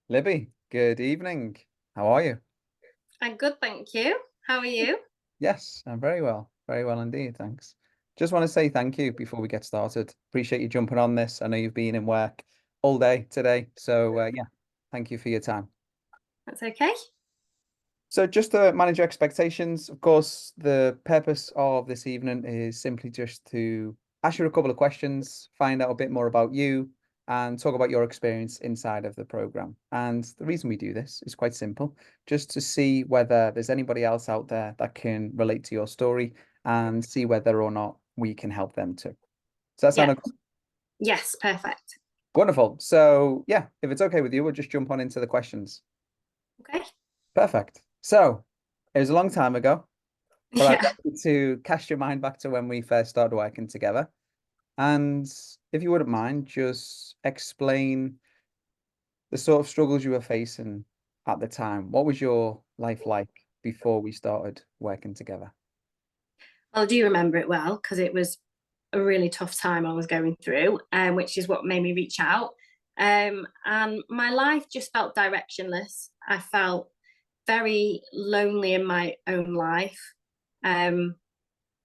Libby, good evening. How are you? I'm good, thank you. How are you? Yes, I'm very well. Very well indeed, thanks. Just want to say thank you before we get started. Appreciate you jumping on this. I know you've been in work all day today. So, yeah, thank you for your time. That's okay. So, just to manage your expectations, of course, the purpose of this evening is simply just to ask you a couple of questions, find out a bit more about you, and talk about your experience inside of the program. And the reason we do this is quite simple, just to see whether there's anybody else out there that can relate to your story and see whether or not we can help them too. Does that sound Yeah. okay? Yes, perfect. Wonderful. So, yeah, if it's okay with you, we'll just jump on into the questions. Okay. Perfect. So, it was a long time ago. But I'd Yeah. like you to cast your mind back to when we first started working together. And if you wouldn't mind, just explain the sort of struggles you were facing at the time. What was your life like before we started working together? Well, I do remember it well because it was a really tough time I was going through, which is what made me reach out. And my life just felt directionless. I felt very lonely in my own life. Um,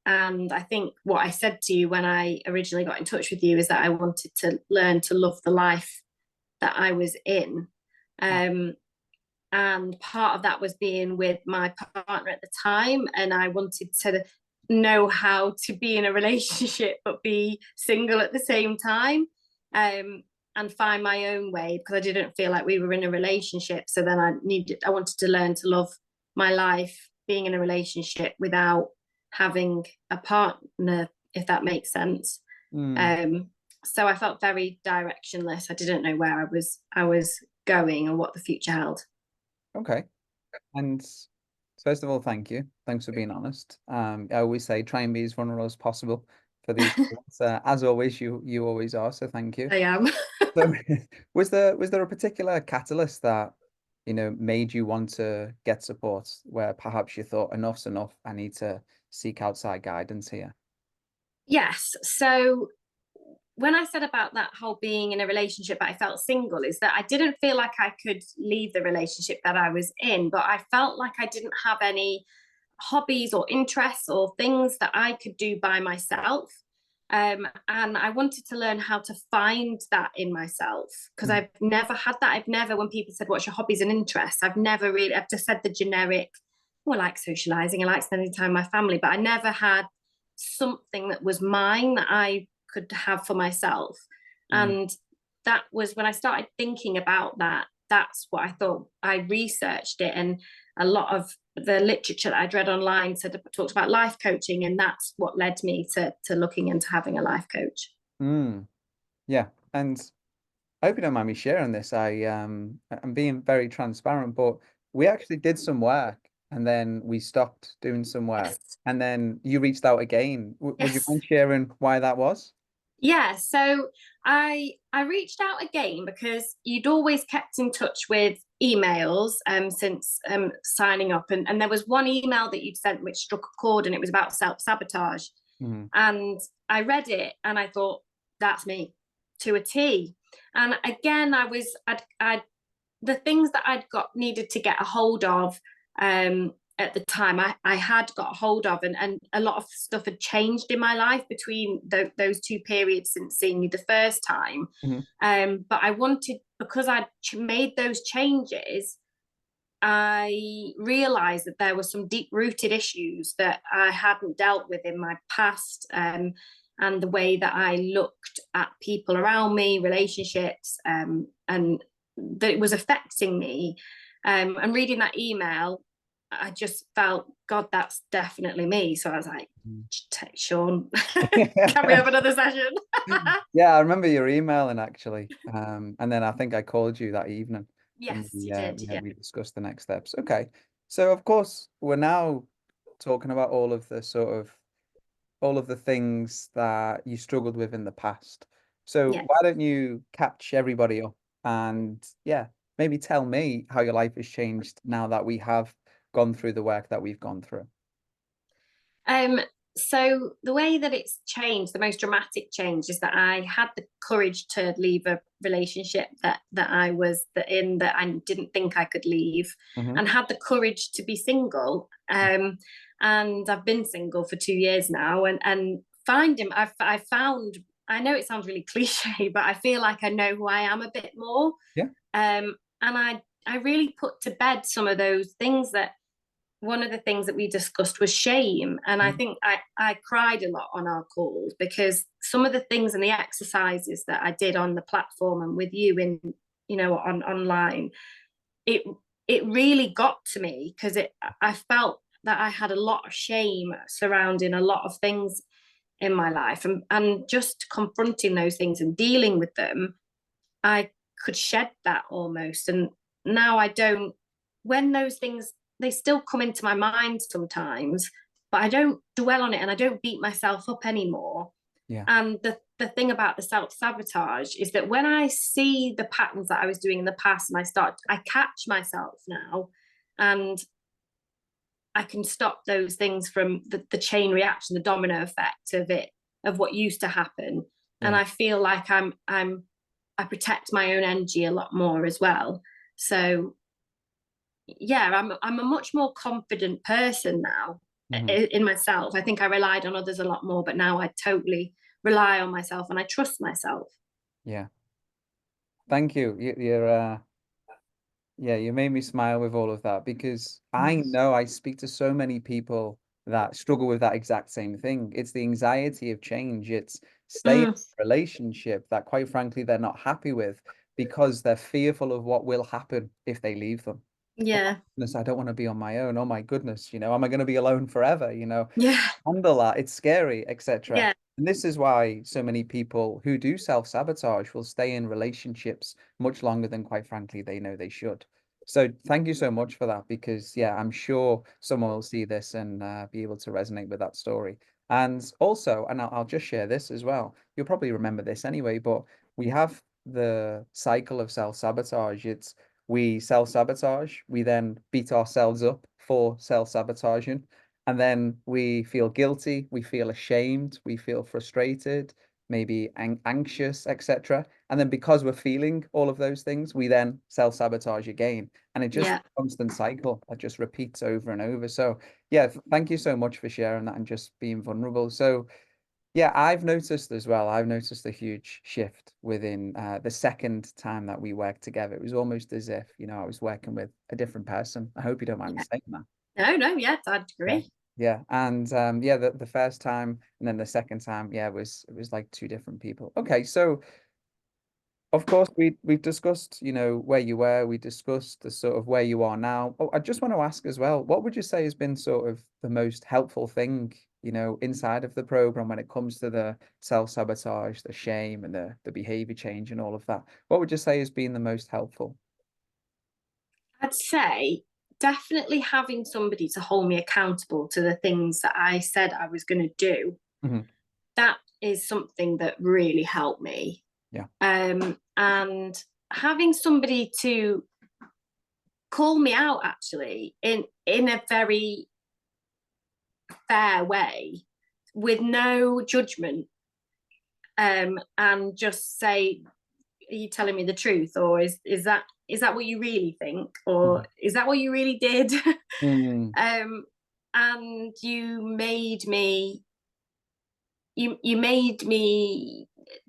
and I think what I said to you when I originally got in touch with you is that I wanted to learn to love the life that I was in. Um, and part of that was being with my partner at the time, and I wanted to know how to be in a relationship but be single at the same time, and find my own way because I didn't feel like we were in a relationship. So then I wanted to learn to love my life being in a relationship without having a partner, if that makes sense. Mm, Um so I felt very directionless. I didn't know where I was going and what the future held. okay. And first of all, thank you. Thanks for being honest. I always say try and be as vulnerable as possible for these calls. As always, you always are. So thank you. I am. So, was there a particular catalyst that, made you want to get support where perhaps you thought enough's enough, I need to seek outside guidance here? Yes. So when I said about that whole being in a relationship, but I felt single, is that I didn't feel like I could leave the relationship that I was in, but I felt like I didn't have any hobbies or interests or things that I could do by myself. And I wanted to learn how to find that in myself because Mm, I've never had that. I've never, when people said, "What's your hobbies and interests?" I've just said the generic, "Oh, I like socializing, I like spending time with my family," but I never had something that was mine that I could have for myself. mm, And that was when I started thinking about that. That's what I thought. I researched it, and a lot of the literature that I'd read online talked about life coaching, and that's what led me to looking into having a life coach. mm. Yeah. And I hope you don't mind me sharing this. I'm being very transparent, but we actually did some work and then we stopped doing some work. Yes. And then you reached out again. Would you Yes. mind sharing why that was? Yeah, so I reached out again because you'd always kept in touch with emails since signing up, and there was one email that you'd sent which struck a chord, and it was about self-sabotage. Mm, And I read it and I thought, that's me to a T. And again, I'd the things that I'd got needed to get a hold of at the time, I had got a hold of, and a lot of stuff had changed in my life between those two periods since seeing you the first time. mhm, But I wanted, because I'd made those changes, I realized that there were some deep rooted issues that I hadn't dealt with in my past. And the way that I looked at people around me, relationships, and that it was affecting me. And reading that email, I just felt, God, that's definitely me. So I was like, mm. Sean, can we have another session? Yeah, I remember your emailing actually. And then I think I called you that evening and Yes, you did. yeah, Yeah. we discussed the next steps. Okay. So of course we're now talking about all of the things that you struggled with in the past. So Yeah. why don't you catch everybody up and yeah, maybe tell me how your life has changed now that we have gone through the work that we've gone through. Um, So the way that it's changed, the most dramatic change, is that I had the courage to leave a relationship that I was in, that I didn't think I could leave, Hmm. and had the courage to be single. And I've been single for 2 years now, and I found. I know it sounds really cliche, but I feel like I know who I am a bit more. Yeah. And I really put to bed some of those things. That one of the things that we discussed was shame. And I Mhm. think I cried a lot on our calls, because some of the things and the exercises that I did on the platform and with you in, online, it it really got to me, because I felt that I had a lot of shame surrounding a lot of things in my life, and just confronting those things and dealing with them, I could shed that almost. And now I don't, when those things, they still come into my mind sometimes, but I don't dwell on it, and I don't beat myself up anymore. Yeah. And the thing about the self sabotage is that when I see the patterns that I was doing in the past, and I catch myself now, and I can stop those things from the chain reaction, the domino effect of it, of what used to happen. And Yeah. I feel like I protect my own energy a lot more as well. So yeah, I'm a much more confident person now Hmm. in myself. I think I relied on others a lot more, but now I totally rely on myself, and I trust myself. Yeah. Thank you. You're yeah, you made me smile with all of that, because I know I speak to so many people that struggle with that exact same thing. It's the anxiety of change. It's staying in Mm, a relationship that, quite frankly, they're not happy with because they're fearful of what will happen if they leave them. Oh my yeah, goodness, I don't want to be on my own. Oh my goodness, am I going to be alone forever? yeah, Handle that. It's scary, etc. yeah, And this is why so many people who do self-sabotage will stay in relationships much longer than, quite frankly, they know they should. So thank you so much for that, because yeah, I'm sure someone will see this and be able to resonate with that story. And also, and I'll just share this as well. You'll probably remember this anyway, but we have the cycle of self-sabotage. It's we self-sabotage, we then beat ourselves up for self-sabotaging, and then we feel guilty, we feel ashamed, we feel frustrated, maybe anxious, etc. And then, because we're feeling all of those things, we then self-sabotage again. And it just yeah. a constant cycle that just repeats over and over. So yeah, thank you so much for sharing that and just being vulnerable. So yeah, I've noticed as well, I've noticed a huge shift within the second time that we worked together. It was almost as if, I was working with a different person. I hope you don't mind me Yeah. saying that. No, no, yeah, I'd Yeah. agree. Yeah. And yeah, the first time and then the second time, yeah, it was like two different people. Okay, so of course we've discussed, where you were, we discussed the sort of where you are now. Oh, I just want to ask as well, what would you say has been sort of the most helpful thing, inside of the program when it comes to the self-sabotage, the shame and the behavior change and all of that? What would you say has been the most helpful? I'd say definitely having somebody to hold me accountable to the things that I said I was going to do. Hmm. That is something that really helped me. Yeah. And having somebody to call me out, actually, in a very fair way, with no judgment, and just say, are you telling me the truth, or is that what you really think, or Mhm. is that what you really did? Mm. um and you made me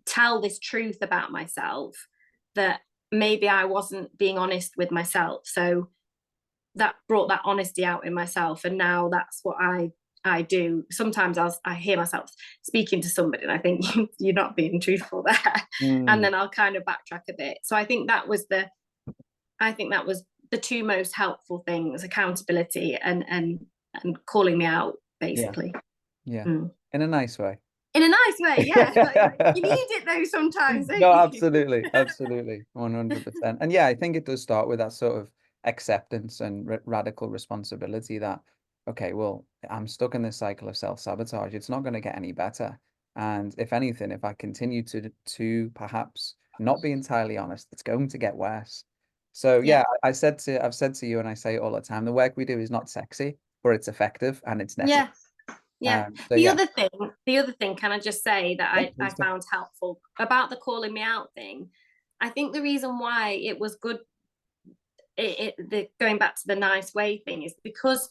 tell this truth about myself, that maybe I wasn't being honest with myself. So that brought that honesty out in myself, and now that's what I do. Sometimes I hear myself speaking to somebody, and I think you're not being truthful there, and Mm. then I'll kind of backtrack a bit. So I think that was the two most helpful things: accountability and calling me out, Yeah. basically. Yeah. Mm. In a nice way. In a nice way, yeah. Like, you need it though sometimes, don't No, you? absolutely, absolutely, 100%. And yeah, I think it does start with that sort of acceptance and radical responsibility that, okay, well, I'm stuck in this cycle of self-sabotage. It's not going to get any better. And if anything, if I continue to perhaps not be entirely honest, it's going to get worse. So Yeah, yeah, I've said to you, and I say it all the time, the work we do is not sexy, but it's effective and it's necessary. yeah, Yeah. So The yeah, other thing, can I just say that yeah, I please do. found helpful about the calling me out thing? I think the reason why it was good, the going back to the nice way thing, is because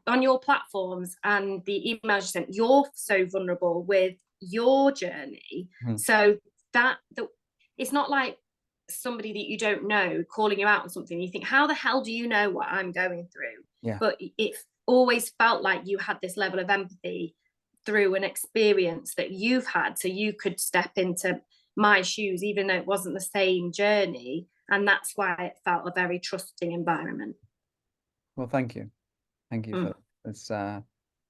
on your platforms and the emails you sent, you're so vulnerable with your journey. Mhm. So that it's not like somebody that you don't know calling you out on something. You think, how the hell do you know what I'm going through? Yeah. But it always felt like you had this level of empathy through an experience that you've had, so you could step into my shoes even though it wasn't the same journey, and that's why it felt a very trusting environment. Well, thank you. Thank you for Mm. that. It's yeah,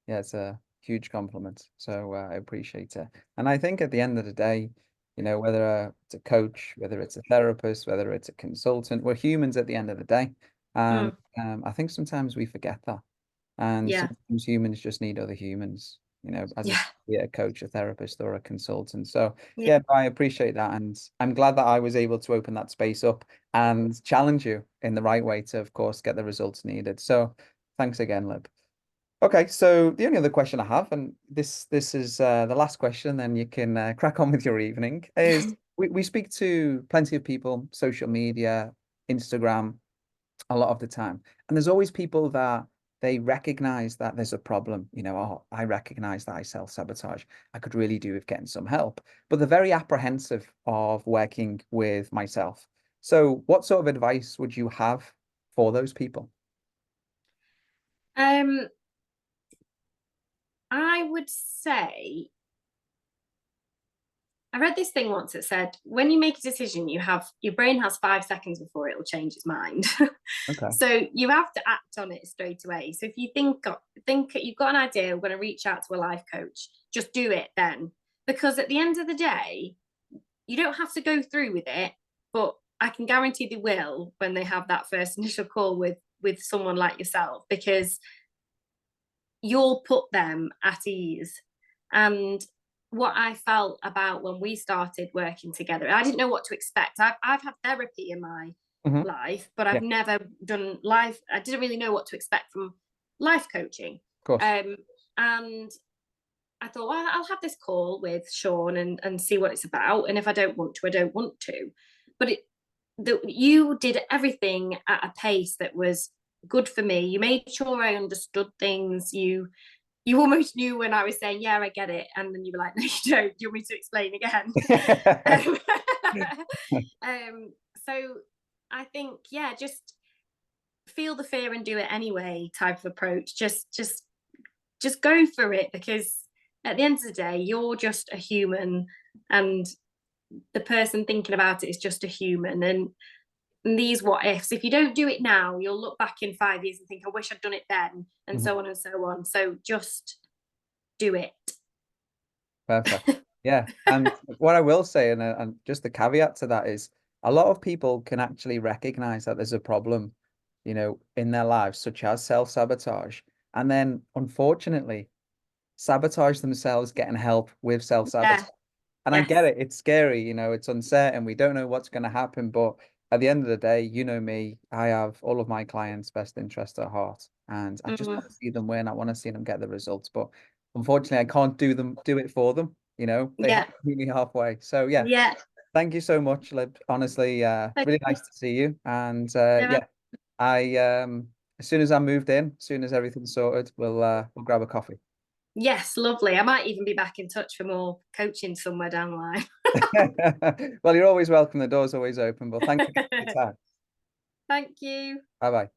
it's a huge compliment. So I appreciate it. And I think at the end of the day, whether it's a coach, whether it's a therapist, whether it's a consultant, we're humans at the end of the day. And Mm. I think sometimes we forget that. And Yeah. sometimes humans just need other humans, as I Yeah. said, be it a coach, a therapist, or a consultant. So Yeah. yeah, I appreciate that. And I'm glad that I was able to open that space up and challenge you in the right way to, of course, get the results needed. So thanks again, Lib. Okay, so the only other question I have, and this is the last question, then you can crack on with your evening, is we speak to plenty of people, social media, Instagram, a lot of the time. And there's always people that they recognize that there's a problem. Oh, I recognize that I self-sabotage. I could really do with getting some help. But they're very apprehensive of working with myself. So what sort of advice would you have for those people? um I would say, I read this thing once that said when you make a decision, your brain has 5 seconds before it will change its mind. Okay. So you have to act on it straight away. So if you think you've got an idea, we're going to reach out to a life coach, just do it then. Because at the end of the day, you don't have to go through with it, but I can guarantee they will when they have that first initial call with someone like yourself, because you'll put them at ease. And what I felt about when we started working together, I didn't know what to expect. I've had therapy in my Hmm. life, but Yeah, I've of never done life. I didn't really know what to expect from life coaching. course. And I thought, well, I'll have this call with Sean and see what it's about. And if I don't want to, I don't want to. But you did everything at a pace that was good for me. You made sure I understood things. You almost knew when I was saying, yeah, I get it. And then you were like, no, you don't. Do you want me to explain again? um, so I think, yeah, just feel the fear and do it anyway type of approach. Just go for it, because at the end of the day, you're just a human, and the person thinking about it is just a human. And these what ifs, if you don't do it now, you'll look back in 5 years and think, I wish I'd done it then, and Mhm. so on and so on. So just do it. Perfect. Yeah. And what I will say, and just the caveat to that is a lot of people can actually recognize that there's a problem, in their lives, such as self-sabotage. And then unfortunately, sabotage themselves getting help with self-sabotage. Yeah. And I get Yes. it, it's scary, it's uncertain. We don't know what's going to happen. But at the end of the day, me, I have all of my clients' best interest at heart. And I just want to Mm. see them win. I want to see them get the results. But unfortunately, I can't do it for them. They have Yeah. to meet me halfway. So yeah, Yeah. thank you so much, Lib. Honestly, really nice to see you. And Yeah. yeah, I as soon as I moved in, as soon as everything's sorted, we'll grab a coffee. Yes, lovely. I might even be back in touch for more coaching somewhere down the line. Well, you're always welcome. The door's always open. But thanks again for your time. Thank you. Bye bye.